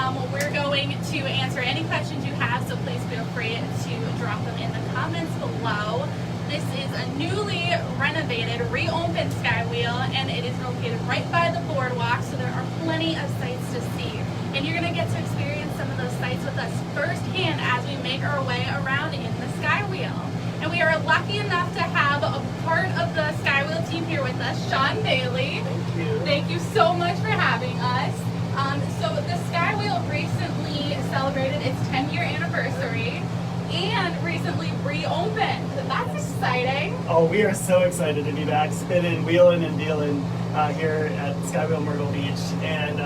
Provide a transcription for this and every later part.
We're going to answer any questions you have, so please feel free to drop them in the comments below. This is a newly renovated, reopened SkyWheel, and it is located right by the boardwalk, so there are plenty of sights to see. And you're going to get to experience some of those sights with us firsthand as we make our way around in the SkyWheel. And we are lucky enough to have a part of the SkyWheel team here with us, Sean Bailey. Thank you. Thank you so much for having us. So the SkyWheel recently celebrated its 10-year anniversary and recently reopened. That's exciting. Oh, we are so excited to be back spinning, wheeling, and dealing here at SkyWheel Myrtle Beach. And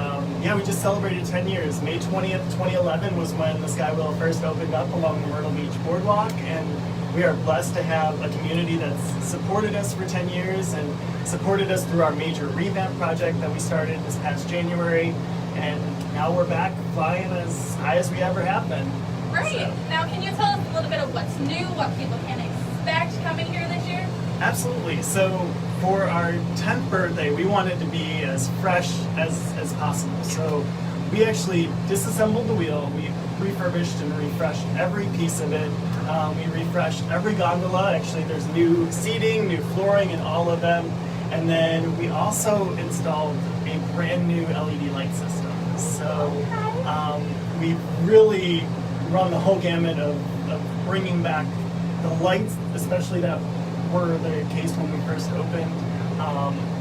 yeah, we just celebrated 10 years. May 20th, 2011 was when the SkyWheel first opened up along the Myrtle Beach Boardwalk, and we are blessed to have a community that's supported us for 10 years and supported us through our major revamp project that we started this past January. And now we're back flying as high as we ever have been. Great. So. Now, can you tell us a little bit of what's new, what people can expect coming here this year? Absolutely. So for our 10th birthday, we wanted to be as fresh as possible. So we actually disassembled the wheel. We refurbished and refreshed every piece of it. We refreshed every gondola. Actually, there's new seating, new flooring in all of them. And then we also installed a brand new LED light system. So we really run the whole gamut of bringing back the lights, especially that were the case when we first opened.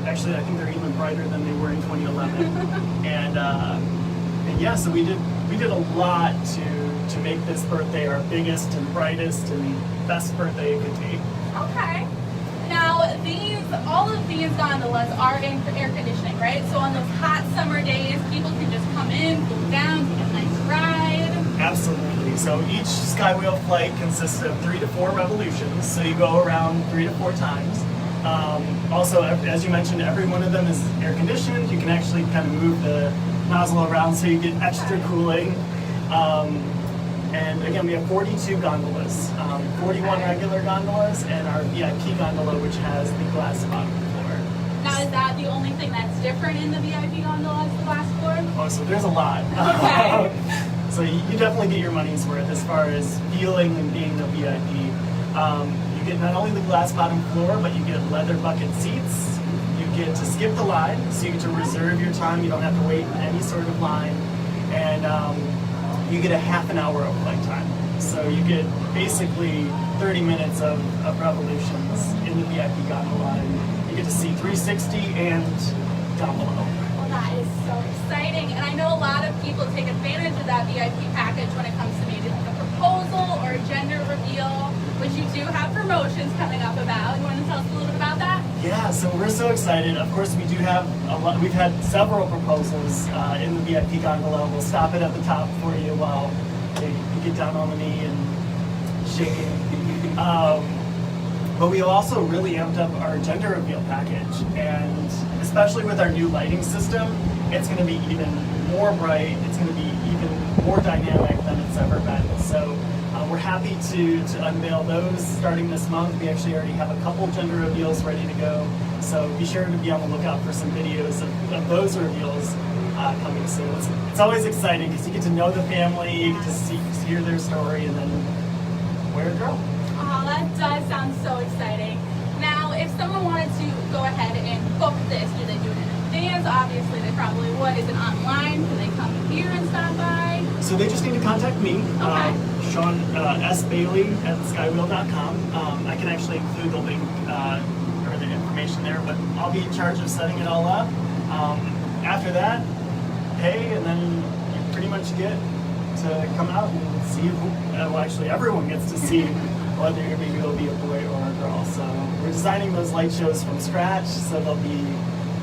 Actually, I think they're even brighter than they were in 2011. and yeah, so we did a lot to make this birthday our biggest and brightest and best birthday it could be. Okay. Now, all of these gondolas are in air conditioning, right? So on those hot summer days, people can just come in, cool down, take a nice ride. Absolutely. So each SkyWheel flight consists of 3 to 4 revolutions. So you go around 3 to 4 times. Also, as you mentioned, every one of them is air conditioned. You can actually kind of move the nozzle around so you get extra cooling. And again, we have 42 gondolas, 41 regular gondolas, and our VIP gondola, which has the glass bottom floor. Now, is that the only thing that's different in the VIP gondola is the glass floor? Oh, so there's a lot. Okay. So you definitely get your money's worth as far as feeling and being a VIP. You get not only the glass bottom floor, but you get leather bucket seats. You get to skip the line, so you get to reserve your time. You don't have to wait in any sort of line. And you get a half an hour of flight time. So you get basically 30 minutes of revolutions in the VIP gondola. And you get to see 360 and down below. Well, that is so exciting. And I know a lot of people take advantage of that VIP package when it comes to maybe like a proposal or a gender reveal, which you do have promotions coming up about. You want to tell us a little bit about that? Yeah, so we're so excited. Of course, we do have a lot. We've had several proposals in the VIP gondola. We'll stop it at the top for you while you get down on the knee and shaking. But we also really amped up our gender reveal package, and especially with our new lighting system, it's going to be even more bright. It's going to be even more dynamic than it's ever been. So we're happy to unveil those starting this month. We actually already have a couple gender reveals ready to go. So be sure to be on the lookout for some videos of those reveals coming soon. It's always exciting because you get to know the family, you get to hear their story, and then wear a girl. Oh, that does sound so exciting. Now, if someone wanted to go ahead and book this, do they do it in advance? Obviously, they probably would. Is it online? Can they come here and stop by? So they just need to contact me, Okay. Sean S. Bailey at skywheel.com. I can actually include the link or the information there, but I'll be in charge of setting it all up. After that, pay, and then you pretty much get to come out and see who, well, actually everyone gets to see whether your baby will be a boy or a girl. So we're designing those light shows from scratch, so they'll be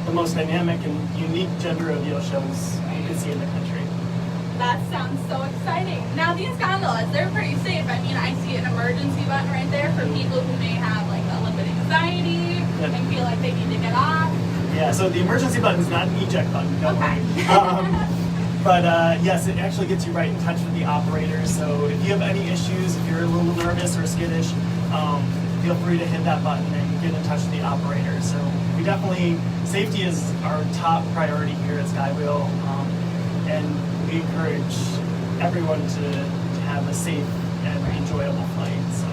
the most dynamic and unique gender reveal shows you can see in the country. That sounds so exciting. Now, these gondolas, they're pretty safe. I mean, I see an emergency button right there for people who may have like a little bit of anxiety and feel like they need to get off. Yeah, so the emergency button is not an eject button, don't Okay. worry. But yes, it actually gets you right in touch with the operator. So if you have any issues, if you're a little nervous or skittish, feel free to hit that button and get in touch with the operator. So we definitely, safety is our top priority here at SkyWheel. and we encourage everyone to have a safe and enjoyable flight. So.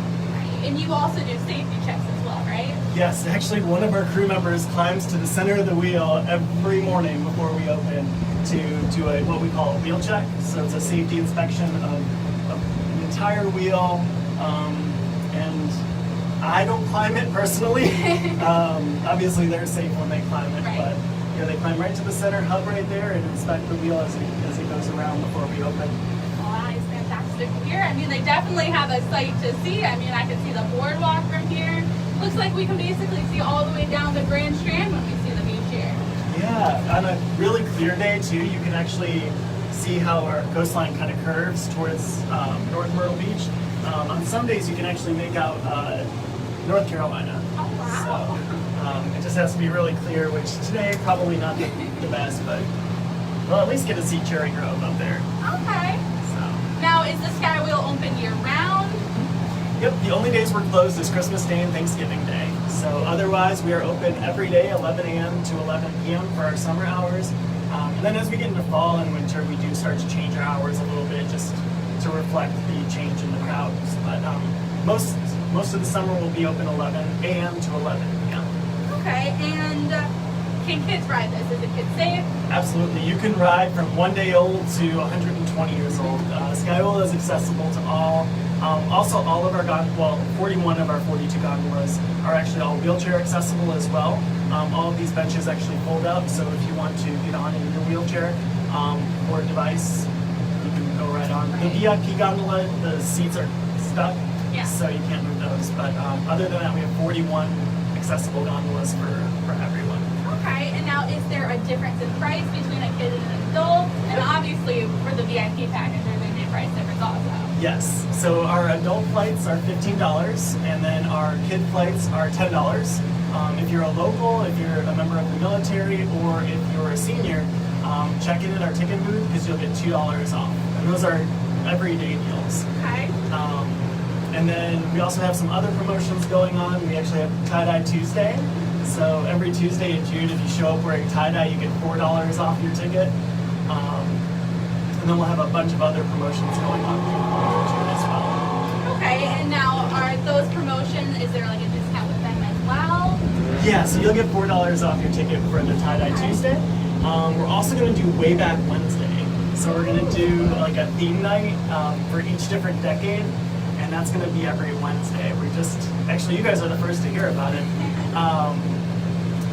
And you also do safety checks as well, right? Yes, actually one of our crew members climbs to the center of the wheel every morning before we open to do what we call a wheel check. So it's a safety inspection of the entire wheel. And I don't climb it personally. Obviously they're safe when they climb it, right. But they climb right to the center hub right there and inspect the wheel as it goes around before we open. That is fantastic here. I mean, they definitely have a sight to see. I mean, I can see the boardwalk from here. Looks like we can basically see all the way down the Grand Strand when we see the beach here. Yeah, on a really clear day too, you can actually see how our coastline kind of curves towards North Myrtle Beach. On some days you can actually make out North Carolina. Oh, wow. So it just has to be really clear, which today probably not the best, but we'll at least get to see Cherry Grove up there. Okay. So. Now, is the SkyWheel open year-round? Yep, the only days we're closed is Christmas Day and Thanksgiving Day. So otherwise, we are open every day, 11 a.m. to 11 p.m. for our summer hours. And then as we get into fall and winter, we do start to change our hours a little bit just to reflect the change in the crowds. But most of the summer will be open 11 a.m. to 11 p.m. Okay, and can kids ride this? Is it kid safe? Absolutely. You can ride from 1 day old to 120 years old. SkyWheel is accessible to all. Also, all of our 41 of our 42 gondolas are actually all wheelchair accessible as well. All of these benches actually fold up, so if you want to get on in your wheelchair or device, you can go right on. The VIP gondola, the seats are stuck, so you can't move those. But other than that, we have 41 accessible gondolas for everyone. Okay, and now is there a difference in price between a kid and an adult? And obviously, for the VIP package, there's going to be a price difference also. Yes, so our adult flights are $15, and then our kid flights are $10. If you're a local, if you're a member of the military, or if you're a senior, check in at our ticket booth because you'll get $2 off. And those are everyday deals. Okay. And then we also have some other promotions going on. We actually have Tie-Dye Tuesday. So every Tuesday in June, if you show up wearing tie-dye, you get $4 off your ticket. And then we'll have a bunch of other promotions going on through June as well. Okay, and now are those promotions, is there like a discount with them as well? Yeah, so you'll get $4 off your ticket for the Tie-Dye Tuesday. We're also going to do Way Back Wednesday. So we're going to do like a theme night for each different decade. And that's going to be every Wednesday. Actually, you guys are the first to hear about it.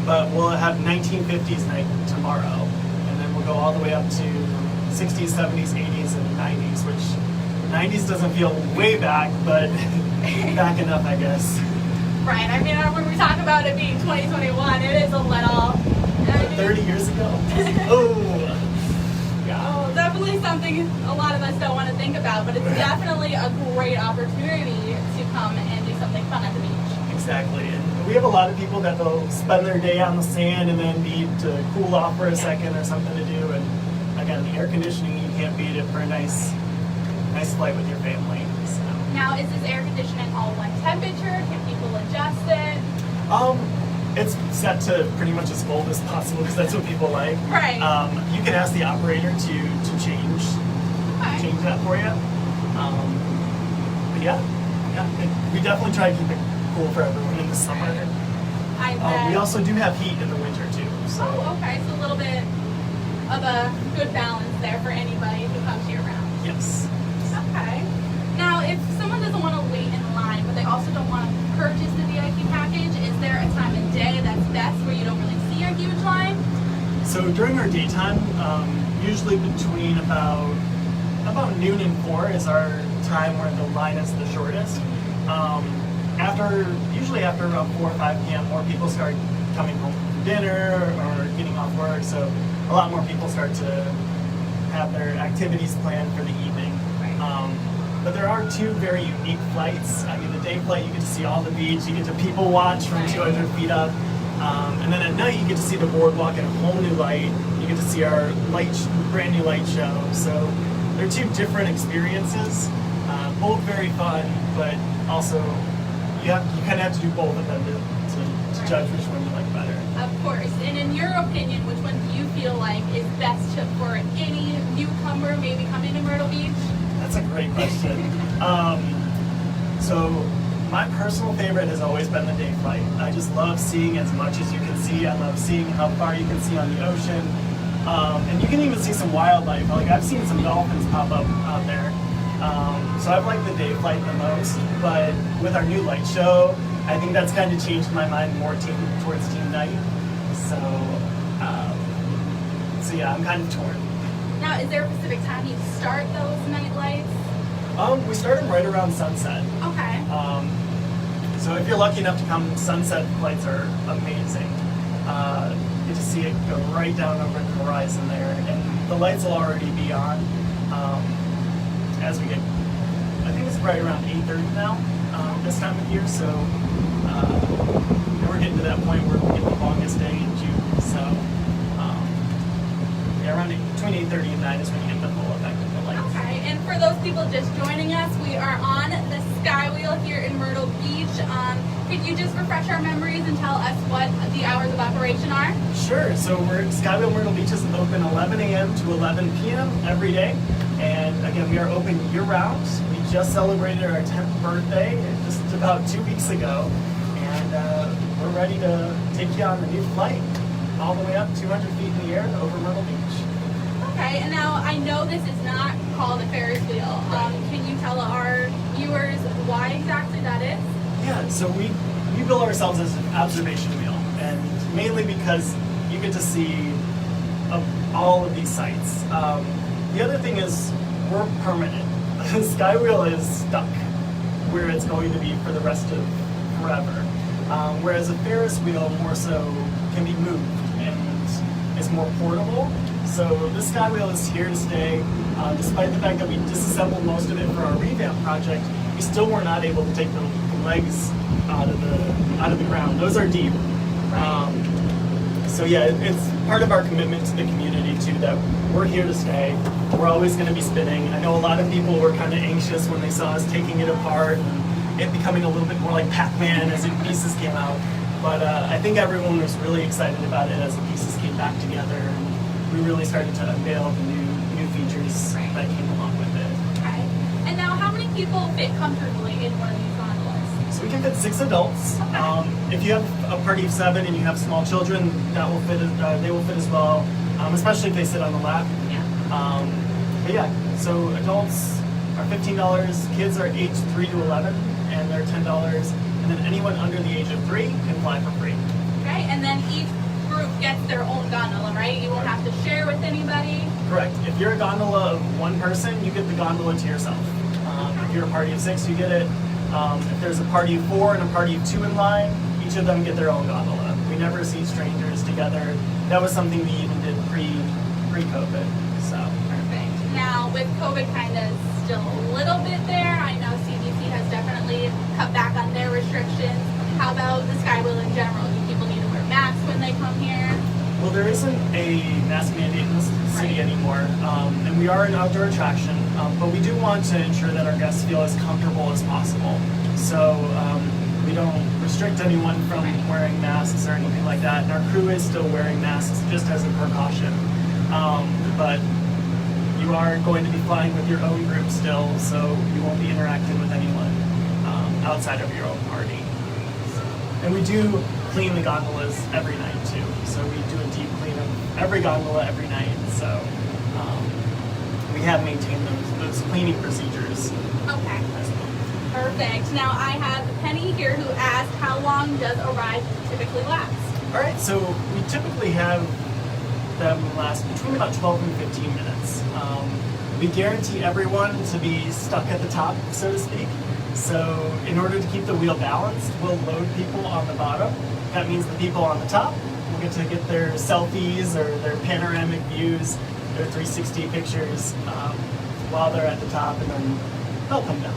But we'll have 1950s night tomorrow. And then we'll go all the way up to 60s, 70s, 80s, and 90s, which 90s doesn't feel way back, but back enough, I guess. Right, I mean, when we talk about it being 2021, it is a little... 30 years ago? Oh! Oh, definitely something a lot of us don't want to think about, but it's definitely a great opportunity to come and do something fun at the beach. Exactly. And we have a lot of people that they'll spend their day on the sand and then need to cool off for a second or something to do. And again, the air conditioning, you can't beat it for a nice flight with your family. So. Now, is this air conditioning all one temperature? Can people adjust it? It's set to pretty much as cold as possible because that's what people like. Right. You can ask the operator to change that for you. But yeah, we definitely try to keep it cool for everyone in the summer. I bet. We also do have heat in the winter too. So. Oh, okay. So a little bit of a good balance there for anybody who comes year round. Yes. Okay. Now, if someone doesn't want to wait in line, but they also don't want to purchase the VIP package, is there a time of day that's best where you don't really see a huge line? So during our daytime, usually between about noon and 4 is our time where the line is the shortest. Usually after around 4 or 5 p.m., more people start coming home from dinner or getting off work, so a lot more people start to have their activities planned for the evening. But there are 2 very unique flights. I mean, the day flight, you get to see all the beach, you get to people watch from 200 feet up. And then at night, you get to see the boardwalk in a whole new light. You get to see our brand new light show. So they're 2 different experiences, both very fun, but also you kind of have to do both of them to judge which one you like better. Of course. And in your opinion, which one do you feel like is best for any That's a great question. So my personal favorite has always been the day flight. I just love seeing as much as you can see. I love seeing how far you can see on the ocean. And you can even see some wildlife. Like I've seen some dolphins pop up out there. So I've liked the day flight the most. But with our new light show, I think that's kind of changed my mind more towards team night. So yeah, I'm kind of torn. Now, is there a specific time you start those night lights? We start them right around sunset. Okay. So if you're lucky enough to come, sunset lights are amazing. You get to see it go right down over the horizon there, and the lights will already be on as we get. I think it's right around 8:30 now this time of year. So we're getting to that point where we get the longest day in June. So yeah, around between 8:30 and 9 is when you get the full effect of the lights. Okay, and for those people just joining us, we are on the SkyWheel here in Myrtle Beach. Could you just refresh our memories and tell us what the hours of operation are? Sure. So SkyWheel Myrtle Beach is open 11 a.m. to 11 p.m. every day. And again, we are open year-round. We just celebrated our 10th birthday just about 2 weeks ago. And we're ready to take you on the new flight all the way up 200 feet in the air over Myrtle Beach. Okay, and now I know this is not called a Ferris wheel. Can you tell our viewers why exactly that is? Yeah, so we bill ourselves as an observation wheel, and mainly because you get to see all of these sites. The other thing is we're permanent. SkyWheel is stuck where it's going to be for the rest of forever. Whereas a Ferris wheel more so can be moved and is more portable. So this SkyWheel is here to stay. Despite the fact that we disassembled most of it for our revamp project, we still were not able to take the legs out of the ground. Those are deep. So yeah, it's part of our commitment to the community too, that we're here to stay. We're always going to be spinning. I know a lot of people were kind of anxious when they saw us taking it apart and it becoming a little bit more like Pac-Man as the pieces came out. But I think everyone was really excited about it as the pieces came back together, and we really started to unveil the new features that came along with it. Okay. And now, how many people fit comfortably in one of these gondolas? So we can fit 6 adults. Okay. If you have a party of 7 and you have small children, that will fit. They will fit as well, especially if they sit on the lap. Yeah. But yeah, so adults are $15. Kids are aged 3 to 11, and they're $10. And then anyone under the age of 3 can fly for free. Okay, and then each group gets their own gondola, right? You won't have to share with anybody. Correct. If you're a gondola of 1 person, you get the gondola to yourself. If you're a party of 6, you get it. If there's a party of 4 and a party of 2 in line, each of them get their own gondola. We never see strangers together. That was something we even did pre-COVID. So. Perfect. Now, with COVID kind of still a little bit there, I know CDC has definitely cut back on their restrictions. How about the SkyWheel in general? Do people need to wear masks when they come here? Well, there isn't a mask mandate in the city anymore, and we are an outdoor attraction, but we do want to ensure that our guests feel as comfortable as possible. So we don't restrict anyone from wearing masks or anything like that, and our crew is still wearing masks just as a precaution. But you are going to be flying with your own group still, so you won't be interacting with anyone outside of your own party. And we do clean the gondolas every night too. So we do a deep clean of every gondola every night. So we have maintained those cleaning procedures. Okay. Perfect. Now I have Penny here who asked, how long does a ride typically last? All right, so we typically have them last between about 12 and 15 minutes. We guarantee everyone to be stuck at the top, so to speak. So in order to keep the wheel balanced, we'll load people on the bottom. That means the people on the top will get to get their selfies or their panoramic views, their 360 pictures while they're at the top, and then they'll come down.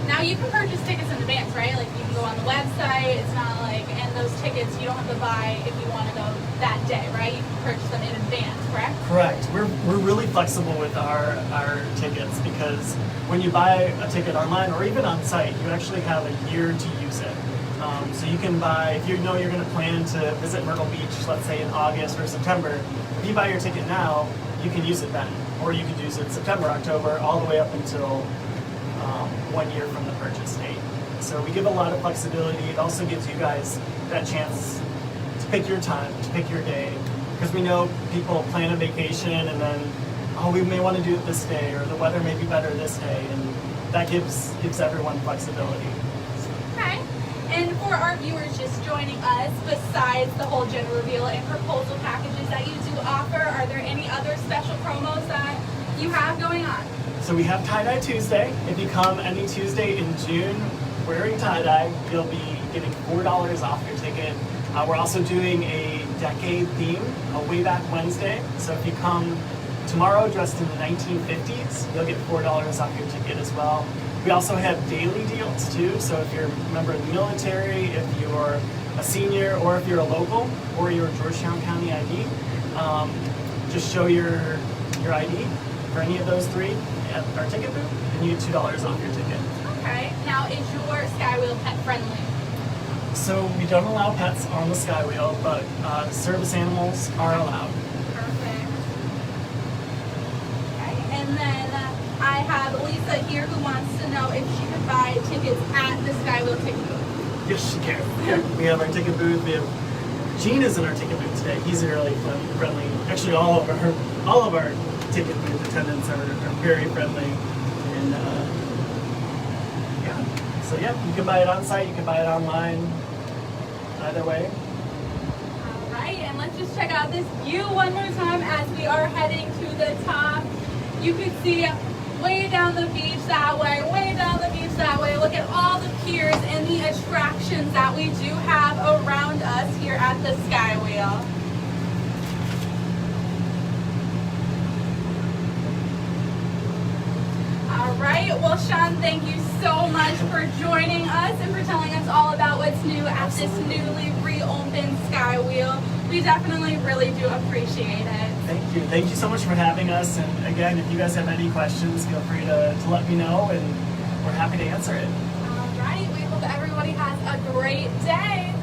Now you can purchase tickets in advance, right? Like you can go on the website. It's not like, and those tickets you don't have to buy if you want to go that day, right? You can purchase them in advance, correct? Correct. We're really flexible with our tickets, because when you buy a ticket online or even on site, you actually have a year to use it. So you can buy, if you know you're going to plan to visit Myrtle Beach, let's say in August or September, if you buy your ticket now, you can use it then. or you could use it September, October, all the way up until 1 year from the purchase date. So we give a lot of flexibility. It also gives you guys that chance to pick your time, to pick your day, because we know people plan a vacation and then, oh, we may want to do it this day, or the weather may be better this day, and that gives everyone flexibility. Okay. And for our viewers just joining us, besides the whole gender reveal and proposal packages that you do offer, are there any other special promos that you have going on? So we have Tie-Dye Tuesday. If you come any Tuesday in June wearing tie-dye, you'll be getting $4 off your ticket. We're also doing a decade theme, a Way Back Wednesday. So if you come tomorrow dressed in the 1950s, you'll get $4 off your ticket as well. We also have daily deals too. So if you're a member of the military, if you're a senior, or if you're a local, or you're a Georgetown County ID, just show your ID for any of those three at our ticket booth, and you get $2 off your ticket. Okay. Now, is your SkyWheel pet friendly? So we don't allow pets on the SkyWheel, but service animals are allowed. Perfect. Okay. And then I have Lisa here who wants to know if she could buy tickets at the SkyWheel ticket booth. Yes, she can. We have our ticket booth. We have Gene is in our ticket booth today. He's really friendly. Actually, all of our ticket booth attendants are very friendly, and yeah. So yeah, you can buy it on site. You can buy it online. Either way. All right, and let's just check out this view one more time as we are heading to the top. You can see way down the beach that way, way down the beach that way. Look at all the piers and the attractions that we do have around us here at the SkyWheel. All right, well, Sean, thank you so much for joining us and for telling us all about what's new at this newly reopened SkyWheel. We definitely really do appreciate it. Thank you. Thank you so much for having us. And again, if you guys have any questions, feel free to let me know, and we're happy to answer it. All right, we hope everybody has a great day.